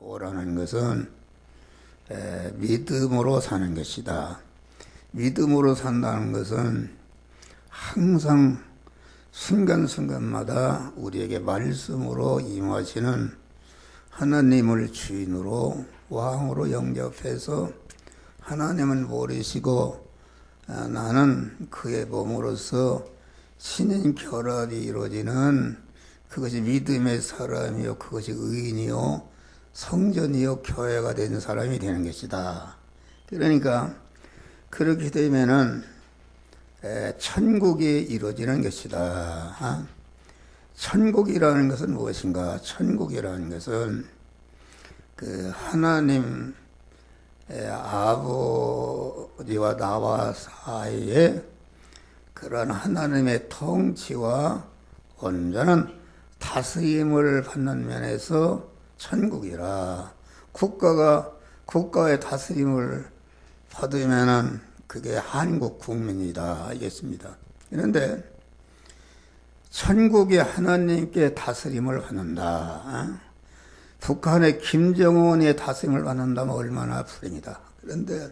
오라는 것은 믿음으로 사는 것이다. 믿음으로 산다는 것은 항상 순간순간마다 우리에게 말씀으로 임하시는 하나님을 주인으로 왕으로 영접해서 하나님은 모르시고 나는 그의 몸으로서 신인 결합이 이루어지는 그것이 믿음의 사람이요 그것이 의인이요 성전이요 교회가 된 사람이 되는 것이다. 그러니까 그렇게 되면은 천국이 이루어지는 것이다. 천국이라는 것은 무엇인가? 천국이라는 것은 그 하나님 아버지와 나와 사이에 그러한 하나님의 통치와 온전한 다스림을 받는 면에서 천국이라. 국가의 다스림을 받으면은 그게 한국 국민이다. 알겠습니다. 그런데 천국이 하나님께 다스림을 받는다. 북한의 김정은의 다스림을 받는다면 얼마나 불행이다. 그런데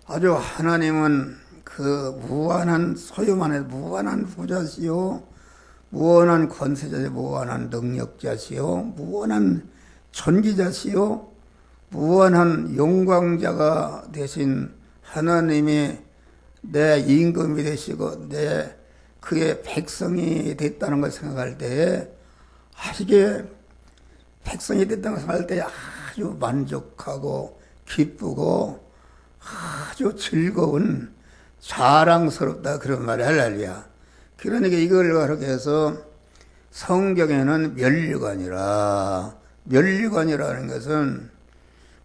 아주 하나님은 그 무한한 소유만에 무한한 부자시요 무한한 권세자시요 무한한 능력자시요 무한한 존귀자시요 무한한 영광자가 되신 하나님이 내 임금이 되시고 내 그의 백성이 됐다는 걸 생각할 때에 이게 백성이 됐다는 걸 생각할 때에 아주 만족하고 기쁘고 아주 즐거운 자랑스럽다 그런 말이 할렐루야. 그러니까 이걸 그렇게 해서 성경에는 멸류관이라는 것은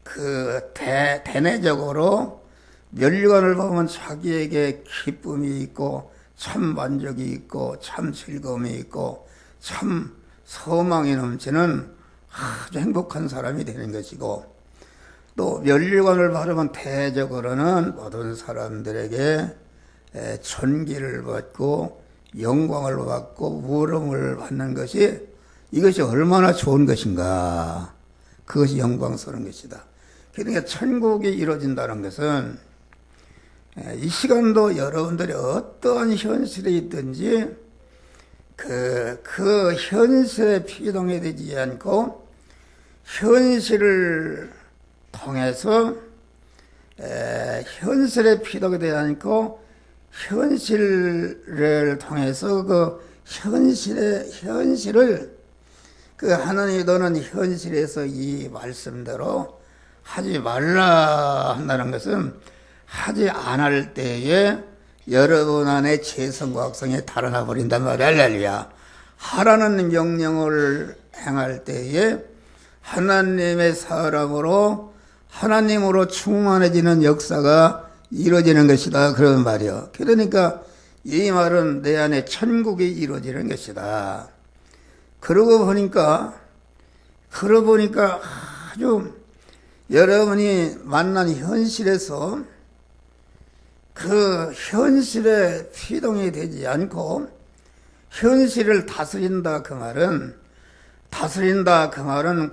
그 대내적으로 멸류관을 보면 자기에게 기쁨이 있고 참 만족이 있고 참 즐거움이 있고 참 소망이 넘치는 아주 행복한 사람이 되는 것이고 또 멸류관을 바르면 대적으로는 모든 사람들에게 존귀를 받고 영광을 받고 우러움을 받는 것이 이것이 얼마나 좋은 것인가. 그것이 영광스러운 것이다. 그러니까 천국이 이루어진다는 것은 이 시간도 여러분들이 어떠한 현실에 있든지 그 현실에 피동이 되지 않고 현실을 통해서 현실에 피동이 되지 않고 현실을 통해서 그 현실을 그 하나님이 너는 현실에서 이 말씀대로 하지 말라 한다는 것은 하지 않을 때에 여러분 안에 재성과 악성이 달아나 버린단 말이야. 할렐루야. 하라는 명령을 행할 때에 하나님의 사람으로 하나님으로 충만해지는 역사가 이루어지는 것이다. 그런 말이요. 그러니까 이 말은 내 안에 천국이 이루어지는 것이다. 그러고 보니까 아주 여러분이 만난 현실에서 그 현실에 피동이 되지 않고 현실을 다스린다 그 말은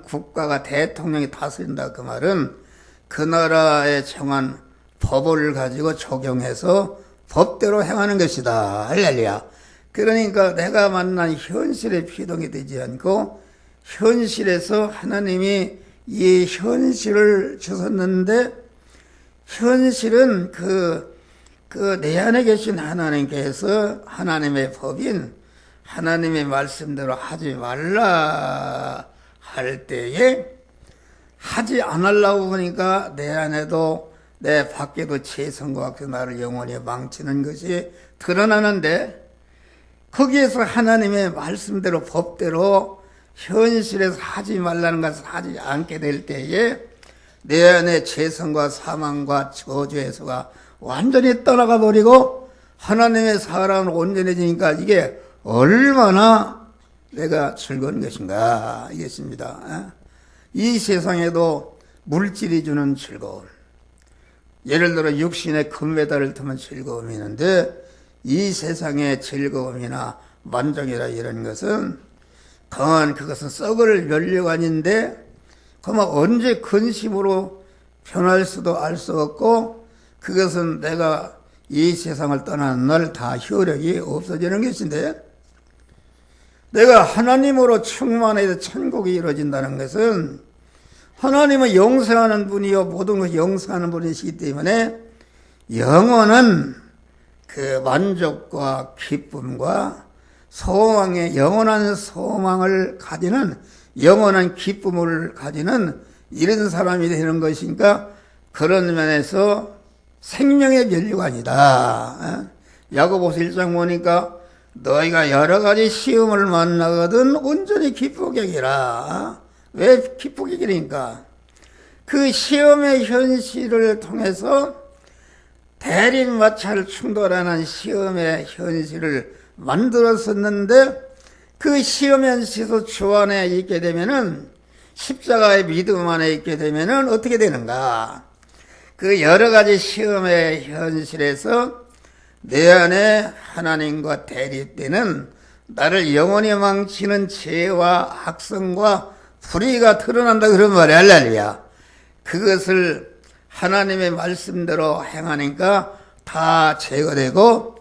국가가 대통령이 다스린다 그 말은 그 나라에 정한 법을 가지고 적용해서 법대로 행하는 것이다. 할렐루야. 그러니까 내가 만난 현실에 피동이 되지 않고 현실에서 하나님이 이 현실을 주셨는데 현실은 그 내 안에 계신 하나님께서 하나님의 법인 하나님의 말씀대로 하지 말라 할 때에 하지 않으려고 보니까 내 안에도 내 밖에도 재성과 악성 나를 영원히 망치는 것이 드러나는데 거기에서 하나님의 말씀대로 법대로 현실에서 하지 말라는 것을 하지 않게 될 때에 내 안에 재성과 사망과 저주에서가 완전히 떠나가 버리고 하나님의 사람으로 온전해지니까 이게 얼마나 내가 즐거운 것인가 이겠습니다. 이 세상에도 물질이 주는 즐거움, 예를 들어 육신의 금메달을 타면 즐거움이 있는데 이 세상의 즐거움이나 만족이라 이런 것은 그것은 썩을 멸류관인데 그러면 언제 근심으로 변할 수도 알 수 없고, 그것은 내가 이 세상을 떠나는 날 다 효력이 없어지는 것인데, 내가 하나님으로 충만해서 천국이 이루어진다는 것은 하나님은 영생하는 분이요 모든 것이 영생하는 분이시기 때문에 영원한 그 만족과 기쁨과 소망의 영원한 소망을 가지는, 영원한 기쁨을 가지는 이런 사람이 되는 것이니까, 그런 면에서 생명의 면류관이다. 야고보서 1장 보니까 너희가 여러 가지 시험을 만나거든 온전히 기쁘게 여기라. 왜 기쁘게 여기니까? 그 시험의 현실을 통해서 대립마찰 충돌하는 시험의 현실을 만들었었는데, 그 시험 현실에서 주 안에 있게 되면은, 십자가의 믿음 안에 있게 되면은 어떻게 되는가? 그 여러 가지 시험의 현실에서 내 안에 하나님과 대립되는, 나를 영원히 망치는 죄와 악성과 불의가 드러난다, 그런 말이야. 할렐루야. 그것을 하나님의 말씀대로 행하니까 다 제거되고,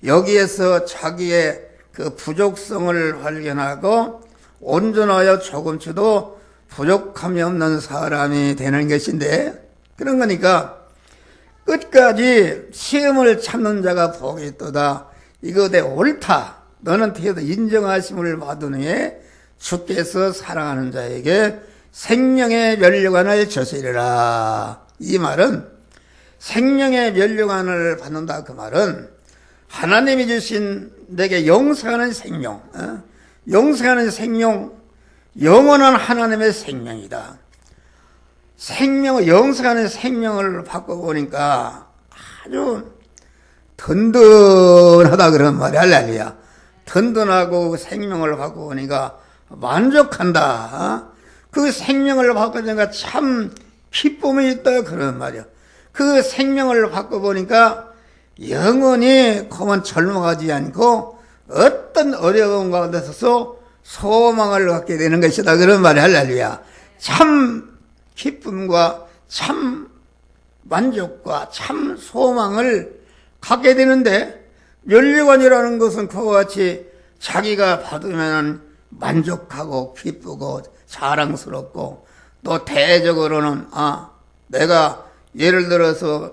여기에서 자기의 그 부족성을 발견하고 온전하여 조금치도 부족함이 없는 사람이 되는 것인데, 그런 거니까 끝까지 시험을 참는 자가 복이 있도다. 이거 내 옳다. 너는 뒤에도 인정하심을 받은 후에 주께서 사랑하는 자에게 생명의 면류관을 주시리라. 이 말은 생명의 면류관을 받는다, 그 말은 하나님이 주신 내게 영생하는 생명, 영생하는 생명, 영원한 하나님의 생명이다. 생명을, 영생하는 생명을 받고 보니까 아주 든든하다, 그런 말이야. 할렐루야. 든든하고 생명을 받고 보니까 만족한다. 그 생명을 받고 보니까 참 기쁨이 있다, 그런 말이야. 그 생명을 받고 보니까 영원히 그만 젊어가지 않고 어떤 어려움 가운데서 소망을 갖게 되는 것이다, 그런 말이야. 할렐루야. 참 기쁨과 참 만족과 참 소망을 갖게 되는데, 면류관이라는 것은 그와 같이 자기가 받으면 만족하고 기쁘고 자랑스럽고, 또 대적으로는 내가 예를 들어서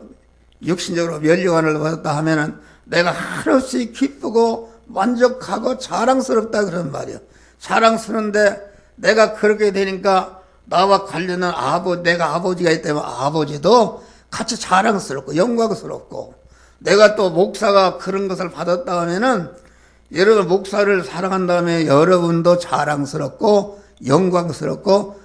육신적으로 면류관을 받았다 하면은 내가 한없이 기쁘고 만족하고 자랑스럽다, 그런 말이야. 자랑스러운데 내가 그렇게 되니까 나와 관련한 내가 아버지가 있다면 아버지도 같이 자랑스럽고 영광스럽고, 내가 또 목사가 그런 것을 받았다 하면은 여러분 목사를 사랑한다면 여러분도 자랑스럽고 영광스럽고,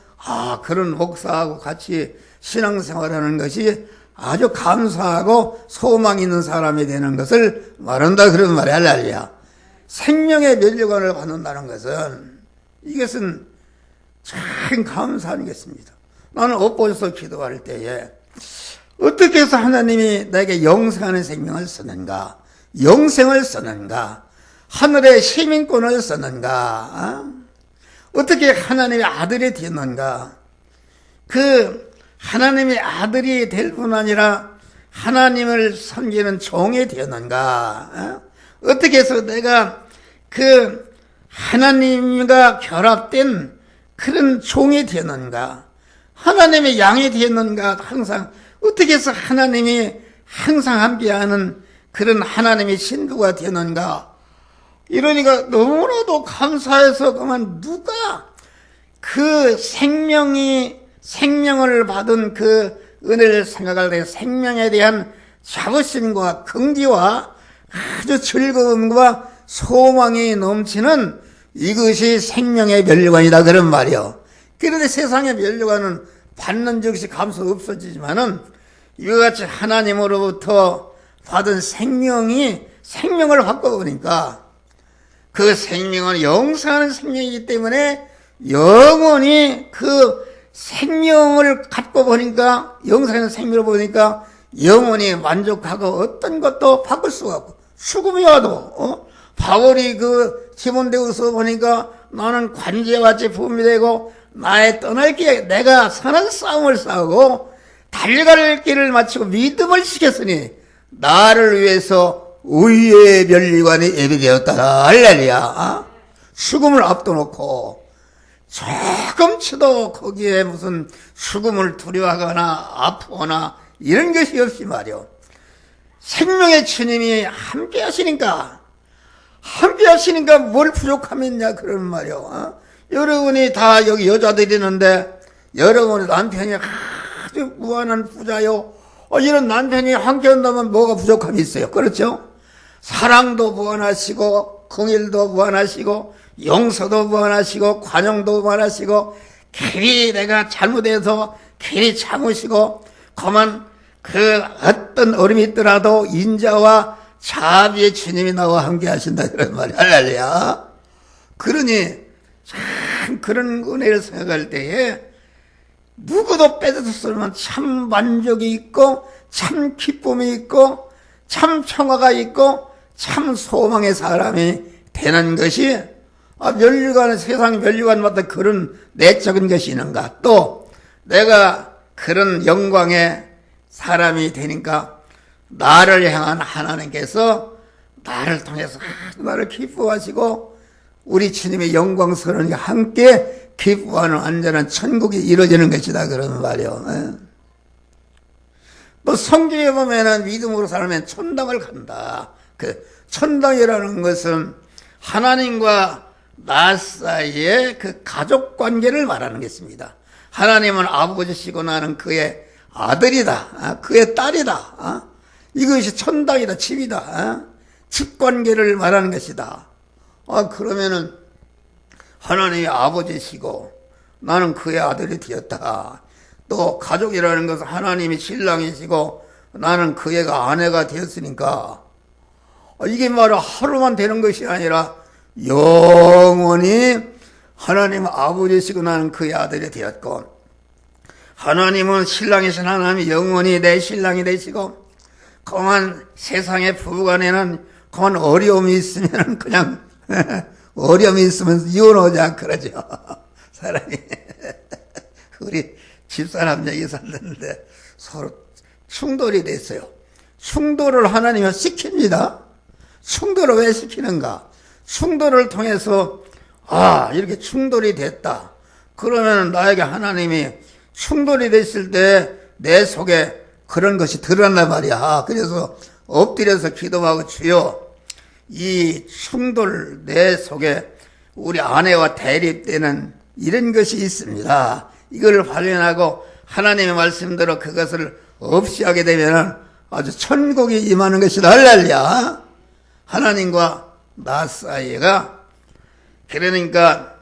그런 목사하고 같이 신앙생활하는 것이 아주 감사하고 소망 있는 사람이 되는 것을 말한다, 그런 말이야. 할렐루야. 생명의 면류관을 받는다는 것은, 이것은 참 감사한 것입니다. 나는 엎어져서 기도할 때에 어떻게 해서 하나님이 나에게 영생하는 생명을 쓰는가, 영생을 쓰는가, 하늘의 시민권을 쓰는가, 어떻게 하나님의 아들이 되는가, 그 하나님의 아들이 될 뿐 아니라 하나님을 섬기는 종이 되었는가, 어떻게 해서 내가 그 하나님과 결합된 그런 종이 되었는가, 하나님의 양이 되었는가, 항상 어떻게 해서 하나님이 항상 함께하는 그런 하나님의 신부가 되었는가. 이러니까 너무나도 감사해서 그만 누가 그 생명을 받은 그 은혜를 생각할 때 생명에 대한 자부심과 긍지와 아주 즐거움과 소망이 넘치는 이것이 생명의 면류관이다, 그런 말이요. 그런데 세상의 면류관은 받는 즉시 감사 없어지지만은 이와 같이 하나님으로부터 받은 생명을 받고 보니까 그 생명은 영생하는 생명이기 때문에 영원히 그 생명을 갖고 보니까, 영생하는 생명을 보니까 영원히 만족하고 어떤 것도 바꿀 수가 없고, 죽음이 와도 바울이 그 디모데후서 보니까 나는 관제같이 부음이 되고 나의 떠날 길, 내가 선한 싸움을 싸우고 달려갈 길을 마치고 믿음을 지켰으니 나를 위해서 의의 면류관이 예비되었다. 할렐루야. 죽음을 앞둬놓고 조금치도 거기에 무슨 죽음을 두려워하거나 아프거나 이런 것이 없이 말이요. 생명의 주님이 함께 하시니까 뭘 부족하면냐 그런 말이요. 여러분이 다 여기 여자들이 있는데 여러분의 남편이 아주 무한한 부자요. 이런 남편이 함께 한다면 뭐가 부족함이 있어요. 그렇죠? 사랑도 무한하시고 긍일도 무한하시고 용서도 무한하시고 관용도 무한하시고 괜히 내가 잘못해서 괜히 참으시고 그만 그 어떤 어려움이 있더라도 인자와 자비의 주님이 나와 함께 하신다 그런 말이야. 할렐루야. 그러니 참 그런 은혜를 생각할 때에 누구도 빼앗을 수 없는 참 만족이 있고 참 기쁨이 있고 참 평화가 있고 참 소망의 사람이 되는 것이 면류관, 세상 면류관마다 그런 내적인 것이 있는가. 또 내가 그런 영광의 사람이 되니까 나를 향한 하나님께서 나를 통해서 나를 기뻐하시고 우리 주님의 영광스러운 함께 기뻐하는 안전한 천국이 이루어지는 것이다 그런 말이요. 또 성경에 보면은 믿음으로 살면 천당을 간다. 그 천당이라는 것은 하나님과 나 사이의 그 가족 관계를 말하는 것입니다. 하나님은 아버지시고 나는 그의 아들이다. 그의 딸이다. 이것이 천당이다. 집이다. 집 관계를 말하는 것이다. 그러면은 하나님이 아버지시고 나는 그의 아들이 되었다. 또 가족이라는 것은 하나님이 신랑이시고 나는 그의 아내가 되었으니까 이게 말은 하루만 되는 것이 아니라 영원히 하나님 아버지시고 나는 그의 아들이 되었고 하나님은 신랑이신 하나님이 영원히 내 신랑이 되시고 그만 세상의 부부간에는 그만 어려움이 있으면 그냥 어려움이 있으면 이혼하자 그러죠. 사람이 우리 집사람 얘기 살렸는데 서로 충돌이 됐어요. 충돌을 하나님이 시킵니다. 충돌을 왜 시키는가? 충돌을 통해서 이렇게 충돌이 됐다. 그러면 나에게 하나님이 충돌이 됐을 때 내 속에 그런 것이 드러난단 말이야. 그래서 엎드려서 기도하고 주여 이 충돌 내 속에 우리 아내와 대립되는 이런 것이 있습니다. 이걸 발견하고 하나님의 말씀대로 그것을 없이 하게 되면 아주 천국이 임하는 것이다. 할렐루야. 하나님과 나 사이가 그러니까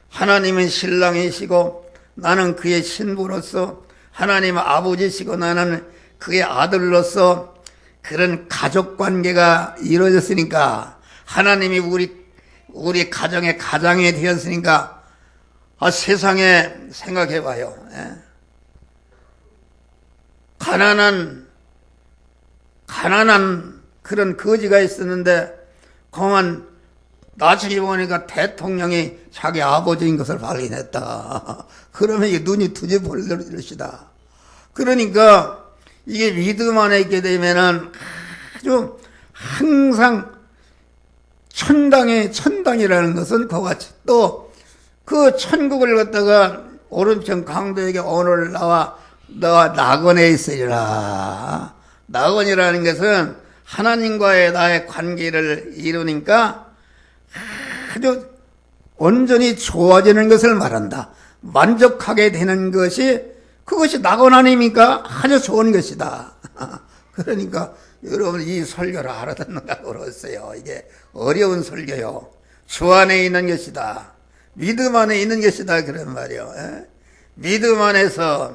하나님은 신랑이시고 나는 그의 신부로서 하나님은 아버지시고 나는 그의 아들로서 그런 가족관계가 이루어졌으니까 하나님이 우리 가정의 가장이 되었으니까 세상에 생각해봐요. 가난한 그런 거지가 있었는데 그만 나중에 보니까 대통령이 자기 아버지인 것을 발견했다. 그러면 이게 눈이 뒤집어질 것이다. 그러니까 이게 믿음 안에 있게 되면은 아주 항상 천당이라는 것은 그와 같이 또 그 천국을 갖다가 오른편 강도에게 오늘 너와 낙원에 있으리라. 낙원이라는 것은 하나님과의 나의 관계를 이루니까 아주 온전히 좋아지는 것을 말한다. 만족하게 되는 것이 그것이 낙원 아닙니까? 아주 좋은 것이다. 그러니까 여러분 이 설교를 알아듣는다고 그랬어요. 이게 어려운 설교요. 주 안에 있는 것이다. 믿음 안에 있는 것이다 그런 말이요. 믿음 안에서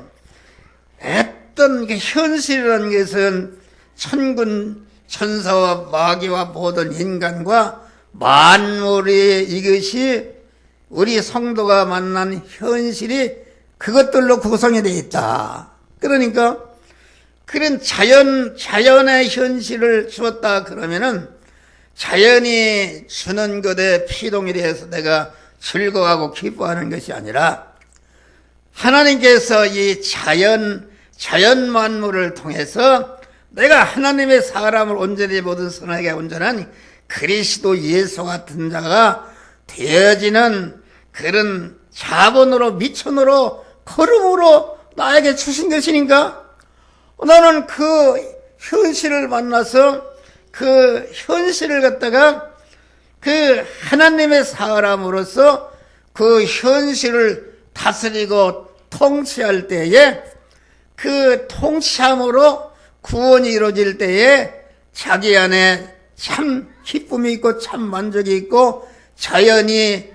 어떤 현실이라는 것은 천군 천사와 마귀와 모든 인간과 만물이 이것이 우리 성도가 만난 현실이 그것들로 구성이 되어 있다. 그러니까 그런 자연의 현실을 주었다 그러면은 자연이 주는 것에 피동이 되어서 내가 즐거워하고 기뻐하는 것이 아니라 하나님께서 이 자연 만물을 통해서 내가 하나님의 사람을 온전히 모든 선하게 온전한 그리스도 예수 같은 자가 되어지는 그런 자본으로 미천으로 걸음으로 나에게 주신 것이니까 나는 그 현실을 만나서 그 현실을 갖다가 그 하나님의 사람으로서 그 현실을 다스리고 통치할 때에 그 통치함으로 구원이 이루어질 때에 자기 안에 참 기쁨이 있고 참 만족이 있고 자연이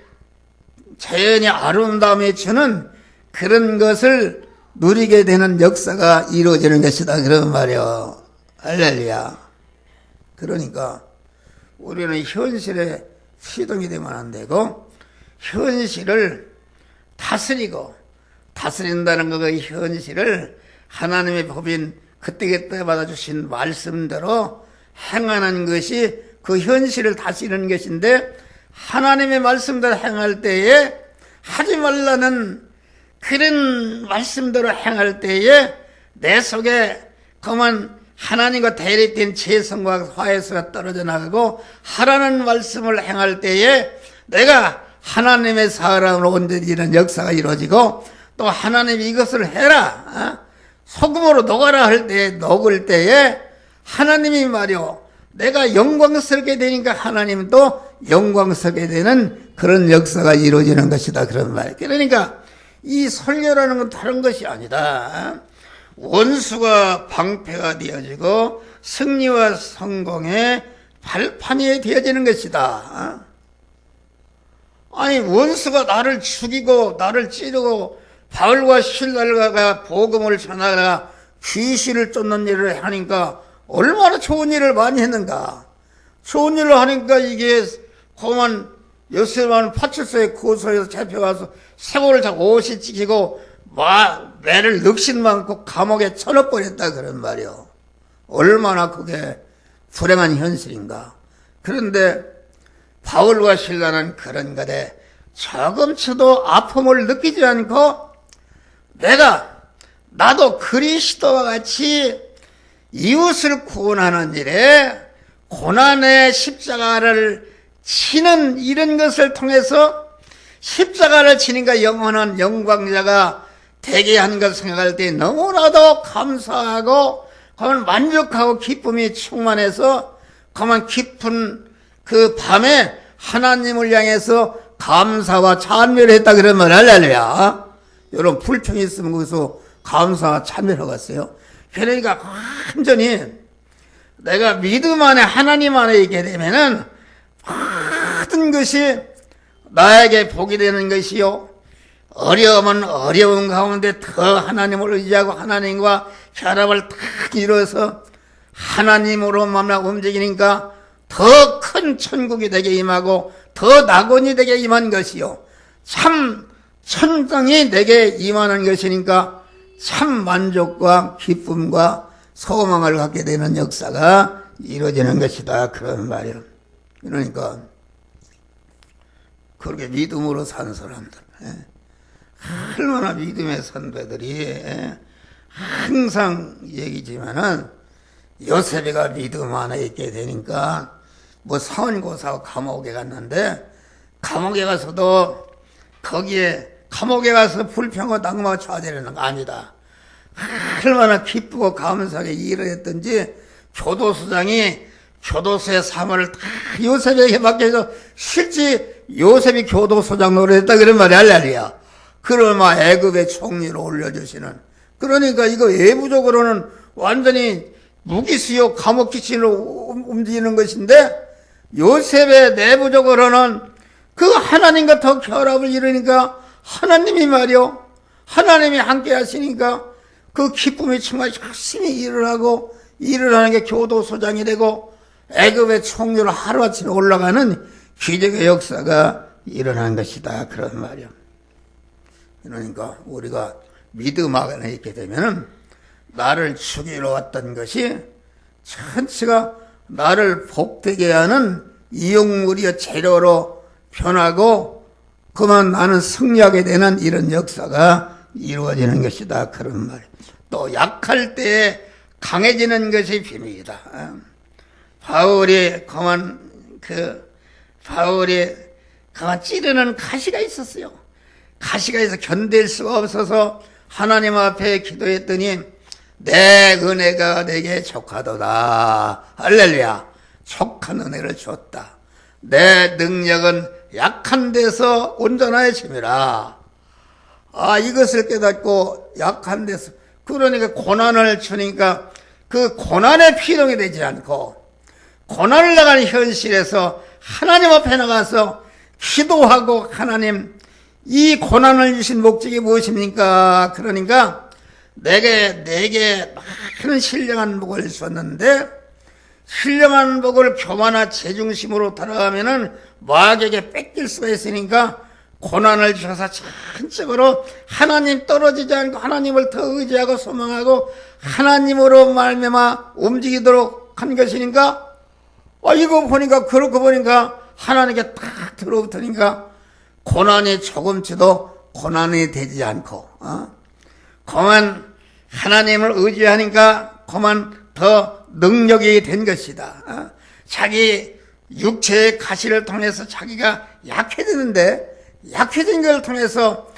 아름다움에 주는 그런 것을 누리게 되는 역사가 이루어지는 것이다. 그런 말이요. 할렐루야. 그러니까 우리는 현실에 시동이 되면 안 되고 현실을 다스린다는 거, 그 현실을 하나님의 법인 그때그때 받아주신 말씀대로 행하는 것이 그 현실을 다스리는 것인데, 하나님의 말씀대로 행할 때에 하지 말라는 그런 말씀대로 행할 때에 내 속에 그만 하나님과 대립된 재성과 화해서가 떨어져 나가고, 하라는 말씀을 행할 때에 내가 하나님의 사람으로 온전히 이런 역사가 이루어지고, 또 하나님이 이것을 해라, 소금으로 녹아라 할 때에 녹을 때에 하나님이 말이요, 내가 영광스럽게 되니까 하나님은 또 영광스럽게 되는 그런 역사가 이루어지는 것이다. 그런 말. 그러니까 이 설교라는 건 다른 것이 아니다. 원수가 방패가 되어지고 승리와 성공의 발판이 되어지는 것이다. 아니, 원수가 나를 죽이고 나를 찌르고 바울과 실라가 복음을 전하다가 귀신을 쫓는 일을 하니까 얼마나 좋은 일을 많이 했는가. 좋은 일을 하니까 이게 그만 요셉은 파출소에 고소해서 잡혀가서 세월을 자고 옷이 찢기고 매를 넋신 많고 감옥에 쳐넣어버렸다 그런 말이요. 얼마나 그게 불행한 현실인가. 그런데 바울과 실라는 그런 것에 조금치도 아픔을 느끼지 않고 나도 그리스도와 같이 이웃을 구원하는 일에 고난의 십자가를 치는 이런 것을 통해서 십자가를 치니까 영원한 영광자가 되게 한 것을 생각할 때 너무나도 감사하고 그만 만족하고 기쁨이 충만해서 그만 깊은 그 밤에 하나님을 향해서 감사와 찬미를 했다 그런 말. 할렐루야. 여러분 불평이 있으면 거기서 감사와 찬미를 하겠어요? 그러니까 완전히 내가 믿음 안에 하나님 안에 있게 되면은 모든 것이 나에게 복이 되는 것이요, 어려움은 어려운 가운데 더 하나님을 의지하고 하나님과 결합을 딱 이루어서 하나님으로 만나 움직이니까 더 큰 천국이 되게 임하고 더 낙원이 되게 임한 것이요, 참 천당이 내게 임하는 것이니까 참 만족과 기쁨과 소망을 갖게 되는 역사가 이루어지는 것이다. 그런 말이에요. 그러니까 그렇게 믿음으로 산 사람들, 얼마나 믿음의 선배들이 항상 얘기지만은 요셉이가 믿음 안에 있게 되니까 뭐 사원고사하고 감옥에 갔는데, 감옥에 가서도 거기에 감옥에 가서 불평하고 낙마가 좌절하는 거 아니다. 얼마나 기쁘고 감사하게 일을 했던지 교도소장이 교도소의 사무를 다 요셉에게 맡겨서 실제 요셉이 교도소장 노릇했다 그런 말이 할렐루야. 그러면 애굽의 총리로 올려주시는, 그러니까 이거 외부적으로는 완전히 무기수요 감옥 기신으로 움직이는 것인데, 요셉의 내부적으로는 그 하나님과 더 결합을 이루니까 하나님이 말이요, 하나님이 함께 하시니까 그 기쁨이 정말 열심히 일을 하는 게 교도소장이 되고 애굽의 총리로 하루아침에 올라가는 기적의 역사가 일어난 것이다. 그런 말이요. 그러니까 우리가 믿음 안에 있게 되면은 나를 죽이러 왔던 것이 전체가 나를 복되게 하는 이용물이여 재료로 변하고 그만 나는 승리하게 되는 이런 역사가 이루어지는 것이다. 그런 말. 또 약할 때에 강해지는 것이 비밀이다. 바울이 그만 찌르는 가시가 있었어요. 가시가 있어 견딜 수가 없어서 하나님 앞에 기도했더니 내 은혜가 내게 족하도다. 할렐루야. 족한 은혜를 줬다. 내 능력은 약한 데서 온전하여짐이라. 이것을 깨닫고 약한 데서, 그러니까 고난을 주니까 그 고난에 피동이 되지 않고 고난을 나가는 현실에서 하나님 앞에 나가서 기도하고, 하나님, 이 고난을 주신 목적이 무엇입니까? 그러니까 내게 많은 신령한 복을 줬는데, 신령한 복을 교만한 제중심으로 따라가면은 마귀에게 뺏길 수가 있으니까 고난을 주셔서 전적으로 하나님 떨어지지 않고 하나님을 더 의지하고 소망하고 하나님으로 말미암아 움직이도록 한 것이니까, 이거 보니까, 그렇고 보니까 하나님께 딱 들어붙으니까 고난이 조금치도 고난이 되지 않고, 그만 하나님을 의지하니까 그만 더 능력이 된 것이다. 자기 육체의 가시를 통해서 자기가 약해지는데, 약해진 걸 통해서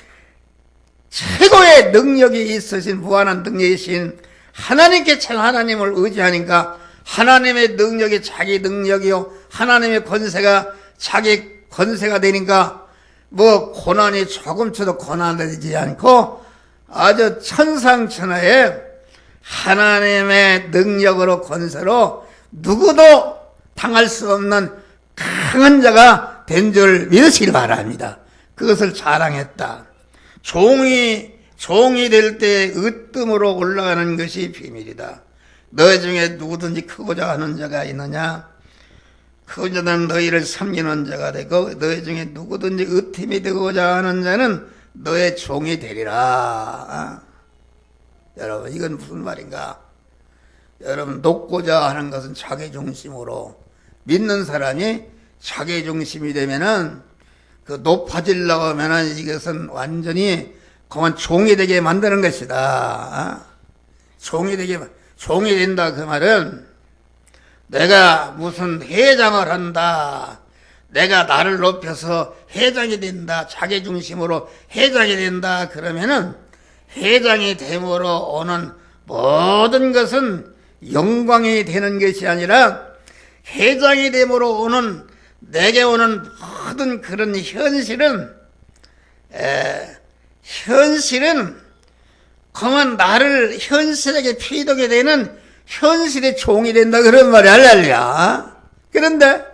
최고의 능력이 있으신, 무한한 능력이신 하나님께 참 하나님을 의지하니까 하나님의 능력이 자기 능력이요, 하나님의 권세가 자기 권세가 되니까 고난이 조금쳐도 고난되지 않고 아주 천상천하에 하나님의 능력으로, 권세로 누구도 당할 수 없는 강한 자가 된 줄 믿으시길 바랍니다. 그것을 자랑했다. 종이 될 때 으뜸으로 올라가는 것이 비밀이다. 너희 중에 누구든지 크고자 하는 자가 있느냐? 그 자는 너희를 섬기는 자가 되고, 너희 중에 누구든지 으뜸이 되고자 하는 자는 너의 종이 되리라. 여러분, 이건 무슨 말인가? 여러분, 높고자 하는 것은 자기중심으로, 믿는 사람이 자기중심이 되면은, 높아지려고 하면은 이것은 완전히 그만 종이 되게 만드는 것이다. 종이 된다. 그 말은 내가 무슨 회장을 한다, 내가 나를 높여서 회장이 된다, 자기중심으로 회장이 된다, 그러면은 회장이 됨으로 오는 모든 것은 영광이 되는 것이 아니라, 회장이 됨으로 오는, 내게 오는 모든 그런 현실은 그만 나를 현실에게 피도게 되는 현실의 종이 된다, 그런 말이 할렐루야. 그런데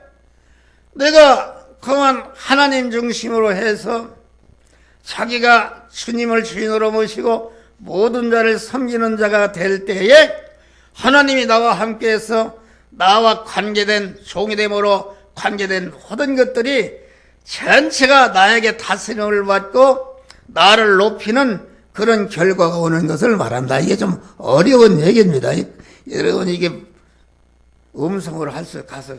내가 그만 하나님 중심으로 해서 자기가 주님을 주인으로 모시고 모든 자를 섬기는 자가 될 때에 하나님이 나와 함께해서 나와 관계된, 종이 됨으로 관계된 모든 것들이 전체가 나에게 다스림을 받고 나를 높이는 그런 결과가 오는 것을 말한다. 이게 좀 어려운 얘기입니다. 여러분, 이게 음성으로 가서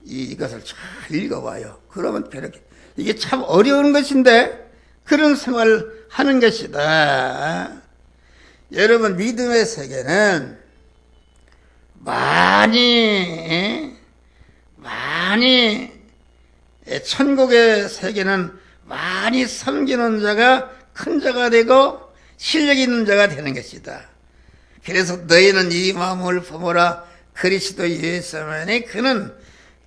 이것을 잘 읽어봐요. 그러면 그렇게, 이게 참 어려운 것인데 그런 생활을 하는 것이다. 여러분, 믿음의 세계는 많이 천국의 세계는 많이 섬기는 자가 큰 자가 되고 실력 있는 자가 되는 것이다. 그래서 너희는 이 마음을 품어라. 그리스도 예수만이 그는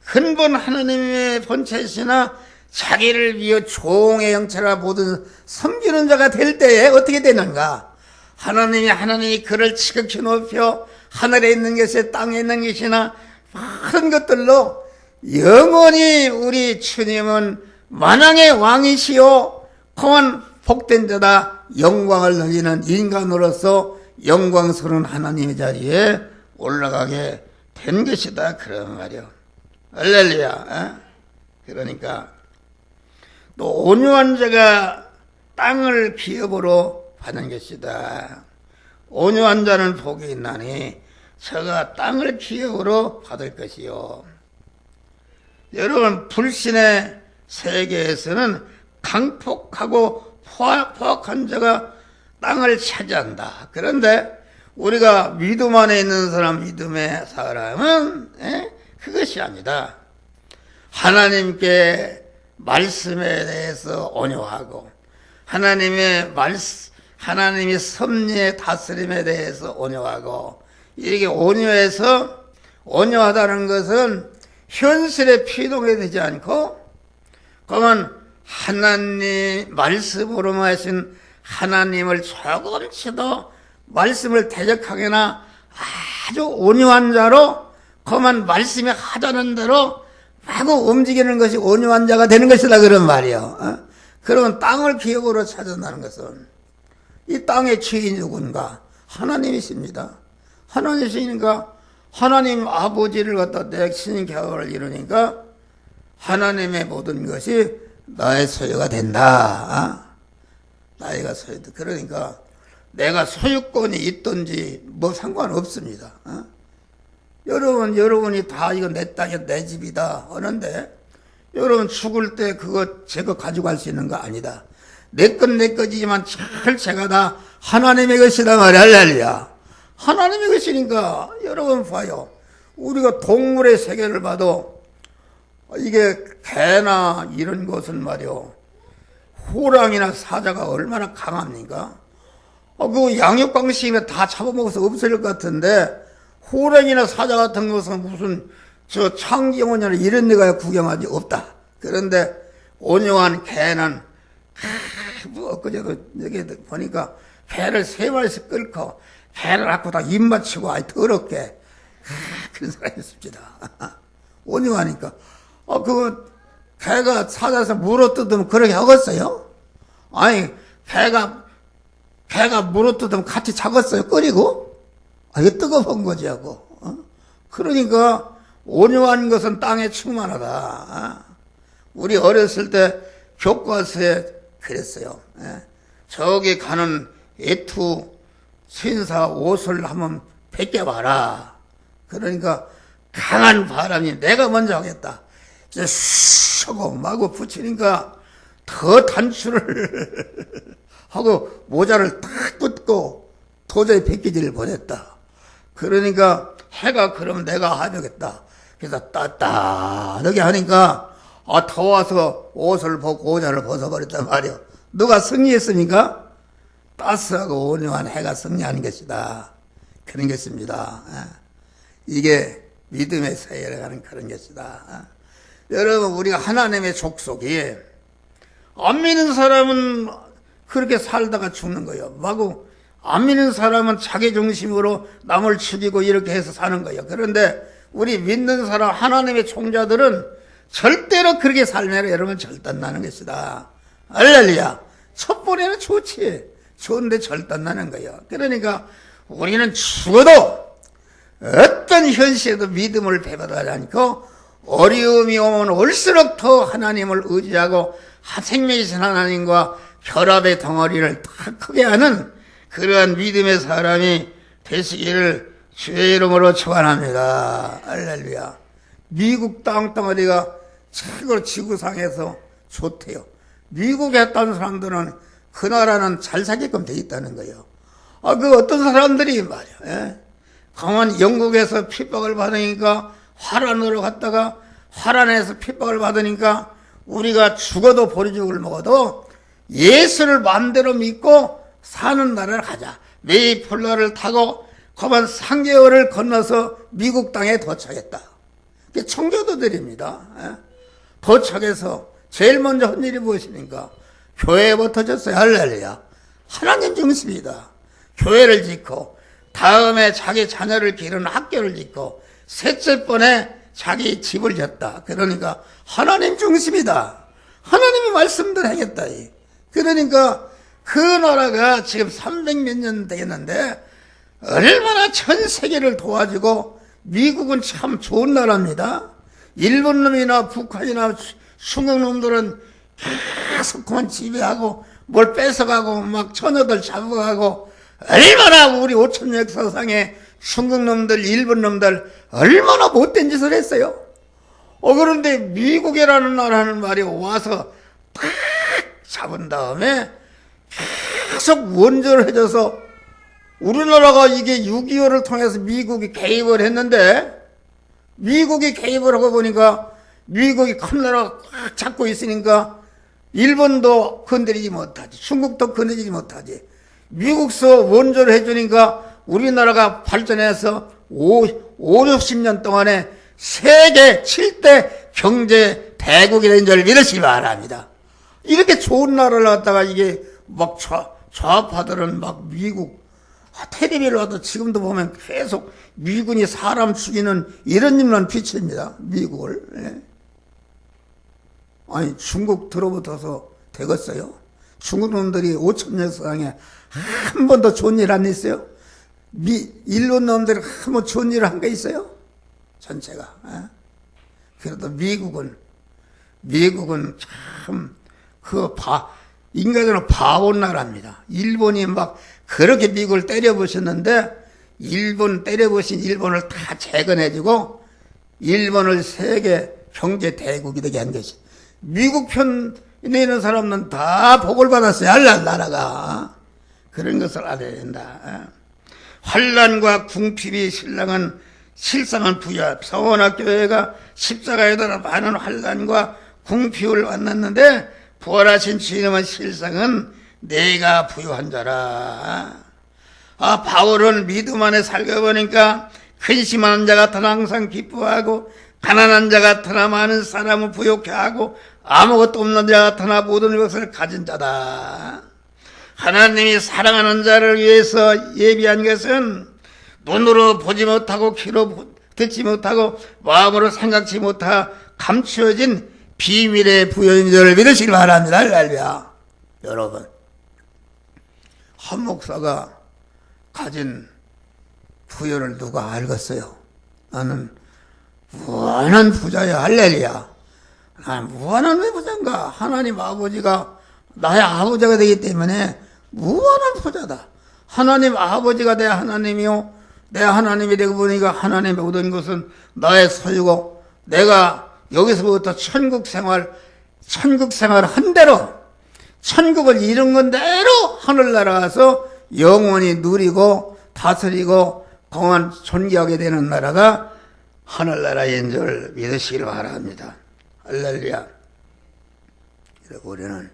근본 하나님의 본체시나 자기를 위해 종의 형체라 모든 섬기는 자가 될 때에 어떻게 되는가? 하나님이 그를 지극히 높여 하늘에 있는 것이 땅에 있는 것이나 모든 것들로 영원히 우리 주님은 만왕의 왕이시오, 그만 복된 자다, 영광을 누리는 인간으로서 영광스러운 하나님의 자리에 올라가게 된 것이다, 그런 말이요. 할렐루야. 그러니까 또 온유한 자가 땅을 기업으로 받는 것이다. 온유한 자는 복이 있나니 저가 땅을 기업으로 받을 것이요. 여러분, 불신의 세계에서는 강폭하고 포악한 자가 땅을 차지한다. 그런데 우리가 믿음 안에 있는 사람, 믿음의 사람은 그것이 아니다. 하나님께 말씀에 대해서 온유하고 하나님이 섭리의 다스림에 대해서 온유하고, 이렇게 온유하다는 것은 현실에 피동이 되지 않고, 그러면 하나님 말씀으로 하신 하나님을 조금씩도 말씀을 대적하거나 아주 온유한 자로, 그만 말씀이 하자는 대로 마구 움직이는 것이 온유한 자가 되는 것이다, 그런 말이요. 그러면 땅을 기업으로 찾아낸다는 것은 이 땅의 주인이 누군가? 하나님이십니다. 하나님이시니까 하나님 아버지를 갖다 내 신격을 이루니까 하나님의 모든 것이 나의 소유가 된다. 나이가 소유다. 그러니까 내가 소유권이 있든지 뭐 상관없습니다. 여러분이 다 이거 내 땅이 내 집이다 하는데, 여러분 죽을 때 그거 제거 가져갈 수 있는 거 아니다. 내 것이지만 제가 다 하나님의 것이다 말이야. 할렐루야. 하나님의 것이니까 여러분 봐요. 우리가 동물의 세계를 봐도 이게 개나 이런 것은 말이요, 호랑이나 사자가 얼마나 강합니까? 그 양육 방식이면 다 잡아먹어서 없어질 것 같은데, 호랑이나 사자 같은 것은 무슨 창경원이나 이런 데 가야 구경하지 없다. 그런데 온유한 개는 엊그제도 여기 보니까 개를 3마리씩 끌고 개를 갖고 다 입 맞추고 더럽게 그런 사람이 있습니다. 온유하니까. 그 개가 사자에서 물어뜯으면 그렇게 하겠어요? 아니, 개가 물어뜯으면 같이 잡았어요, 끓이고? 이거 뜨거운 거지 하고. 그러니까 온유한 것은 땅에 충만하다. 우리 어렸을 때 교과서에 그랬어요. 저기 가는 애투 신사 옷을 한번 벗겨봐라. 그러니까 강한 바람이 내가 먼저 하겠다. 이제 슉 하고 마구 붙이니까 더 단추를 하고 모자를 탁 붙고 도저히 벗기지를 못했다. 그러니까 해가 그럼 내가 하겠다. 그래서 따뜻하게 하니까 더워서 옷을 벗고 모자를 벗어버렸단 말이요. 누가 승리했습니까? 따스하고 온유한 해가 승리하는 것이다. 그런 것입니다. 이게 믿음의 세계를 가는 그런 것이다. 여러분, 우리가 하나님의 족속이 안 믿는 사람은 그렇게 살다가 죽는 거예요. 마구 안 믿는 사람은 자기 중심으로 남을 죽이고 이렇게 해서 사는 거예요. 그런데 우리 믿는 사람, 하나님의 종자들은 절대로 그렇게 살면 여러분 절단나는 것이다. 할렐루야. 첫번에는 좋지. 좋은데 절단나는 거예요. 그러니까 우리는 죽어도 어떤 현실에도 믿음을 배반하지 않고, 어려움이 오면 올수록 더 하나님을 의지하고 생명이신 하나님과 결합의 덩어리를 더 크게 하는 그러한 믿음의 사람이 되시기를 주의 이름으로 축원합니다. 할렐루야. 미국 땅덩어리가 최고로 지구상에서 좋대요. 미국에 했던 사람들은 그 나라는 잘 살게끔 돼 있다는 거예요. 그 어떤 사람들이 말이야. 강원 영국에서 핍박을 받으니까 화란으로 갔다가 화란에서 핍박을 받으니까 우리가 죽어도 보리죽을 먹어도 예수를 마음대로 믿고 사는 나라를 가자. 메이플러를 타고 그만 3개월을 건너서 미국 땅에 도착했다. 그게 청교도들입니다. 도착해서 제일 먼저 한 일이 무엇입니까? 교회부터 졌어요. 할렐루야. 하나님 중심이다. 교회를 짓고, 다음에 자기 자녀를 기르는 학교를 짓고, 셋째 번에 자기 집을 졌다. 그러니까 하나님 중심이다. 하나님의 말씀대로 하겠다. 그러니까 그 나라가 지금 300몇 년 되겠는데 얼마나 전 세계를 도와주고, 미국은 참 좋은 나라입니다. 일본 놈이나 북한이나 중국 놈들은 계속 그만 지배하고 뭘 뺏어가고 막 처녀들 잡아가고, 얼마나 우리 5천 역사상에 중국 놈들, 일본 놈들 얼마나 못된 짓을 했어요. 그런데 미국이라는 나라는 말이 와서 탁 잡은 다음에 계속 원조를 해줘서 우리나라가 이게 6.25를 통해서 미국이 개입을 했는데, 미국이 개입을 하고 보니까 미국이 큰 나라가 꽉 잡고 있으니까 일본도 건드리지 못하지, 중국도 건드리지 못하지. 미국서 원조를 해주니까 우리나라가 발전해서 60년 동안에 세계 7대 경제 대국이 된 줄 믿으시기 바랍니다. 이렇게 좋은 나라를 갖다가 이게 막 좌파들은 막 미국, 텔레비를 봐도 지금도 보면 계속 미군이 사람 죽이는 이런 일만 비칩니다. 미국을. 예. 아니, 중국 들어붙어서 되겠어요? 중국 놈들이 5천년 상에 한 번도 좋은 일 안 했어요? 일본 놈들이 한 번 좋은 일을 한 게 있어요? 전체가. 예? 그래도 미국은 참, 인간적으로 바본 나라입니다. 일본이 막 그렇게 미국을 때려부셨는데, 때려부신 일본을 다 재건해주고, 일본을 세계 경제 대국이 되게 한 것이. 미국 편에 있는 사람은 다 복을 받았어요. 나라가. 그런 것을 알아야 된다. 환란과 궁핍이 실상은 부여. 서원학교회가 십자가에 따라 많은 환란과 궁핍을 만났는데, 부활하신 주님은 실상은 내가 부여한 자라. 바울은 믿음 안에 살펴보니까 근심하는 자 같으나 항상 기뻐하고, 가난한 자 같으나 많은 사람을 부욕해 하고, 아무것도 없는 자 같으나 모든 것을 가진 자다. 하나님이 사랑하는 자를 위해서 예비한 것은 눈으로 보지 못하고 귀로 듣지 못하고 마음으로 생각지 못하 감추어진 비밀의 부여인 줄 믿으시기 바랍니다. 할렐루야. 여러분, 한 목사가 가진 부여를 누가 알겠어요? 나는 무한한 부자야. 할렐루야. 나는 무한한 왜 부자인가? 하나님 아버지가 나의 아버지가 되기 때문에 무한한 부자다. 하나님 아버지가 내 하나님이요, 내 하나님이 되고 보니까 하나님의 모든 것은 나의 소유고, 내가 여기서부터 천국 생활 한 대로, 천국을 이룬 건 대로 하늘나라 가서 영원히 누리고 다스리고 공안 존귀하게 되는 나라가 하늘나라인 줄 믿으시길 바랍니다. 할렐루야. 우리는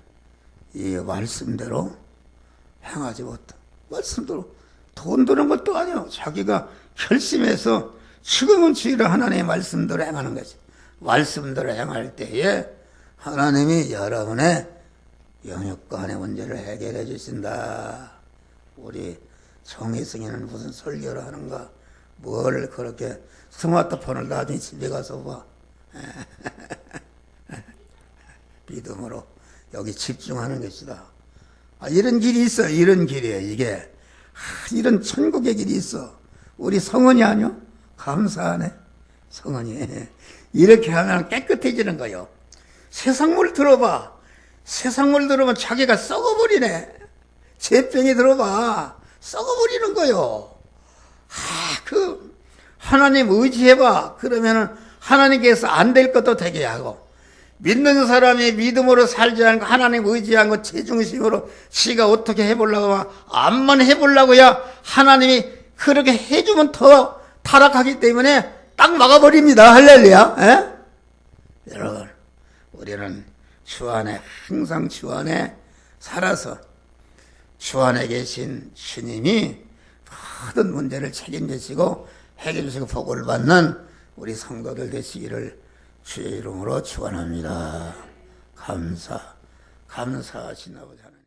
이 말씀대로 행하지 못해. 말씀대로 돈 드는 것도 아니요. 자기가 결심해서 지금은 주의를 하나님의 말씀대로 행하는 거지. 말씀대로 행할 때에 하나님이 여러분의 영육간의 문제를 해결해 주신다. 우리 정혜승이는 무슨 설교를 하는가? 뭘 그렇게 스마트폰을 나중에 집에 가서 봐. 믿음으로 여기 집중하는 것이다. 이런 길이 있어. 이런 길이에요. 이게 이런 천국의 길이 있어. 우리 성은이 아니요? 감사하네. 성은이 이렇게 하면 깨끗해지는 거요. 세상물 들어봐. 세상물 들으면 자기가 썩어버리네. 죄병이 들어봐. 썩어버리는 거요. 하나님 의지해봐. 그러면은 하나님께서 안 될 것도 되게 하고, 믿는 사람이 믿음으로 살지 않고 하나님 의지한 것 제중심으로 지가 어떻게 해보려고 암만 해보려고야 하나님이 그렇게 해주면 더 타락하기 때문에 딱 막아버립니다. 할렐루야. 에? 여러분, 우리는 주 안에, 항상 주 안에 살아서 주 안에 계신 주님이 모든 문제를 책임지시고 해결하시고 복을 받는 우리 성도들 되시기를 주의 이름으로 축원합니다. 감사하신 아버지 하나님.